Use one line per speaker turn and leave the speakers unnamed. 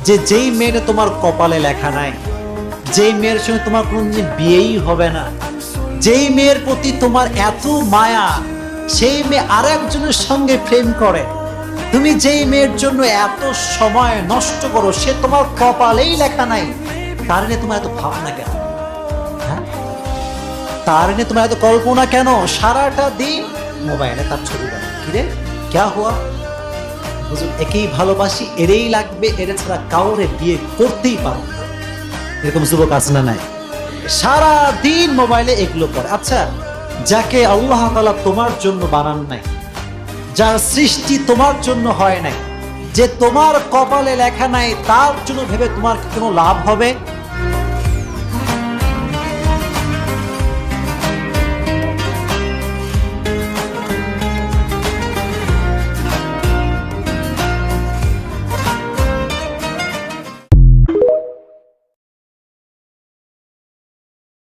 যে যেই মেয়েটা তোমার কপালে লেখা নাই, যেই মেয়ের সঙ্গে তোমার কোনোদিন বিয়েই হবে না, যেই মেয়ের প্রতি তোমার এত মায়া, সেই মেয়ে আর একজনের সঙ্গে প্রেম করে, তুমি যেই মেয়ের জন্য এত সময় নষ্ট করো, সে তোমার কপালেই লেখা নাই, তার নিয়ে তোমার এত ভাবনা কেন? হ্যাঁ, তার নিয়ে তোমার এত কল্পনা কেন? সারাটা দিন মোবাইলে তার ছবি দেখো, কিরে ক্যা হুয়া, হুজুর একেই ভালোবাসি, এরেই লাগবে, এরে ছাড়া কাউরে বিয়ে করতেই পারো না। এরকম যুবক আছে না নাই? সারা দিন মোবাইলে এগুলো করে। আচ্ছা, যাকে আল্লাহ তাআলা তোমার জন্য বানান নাই, যার সৃষ্টি তোমার জন্য হয় নাই, যে তোমার কপালে লেখা নাই, তার জন্য ভেবে তোমার কি কোনো লাভ হবে?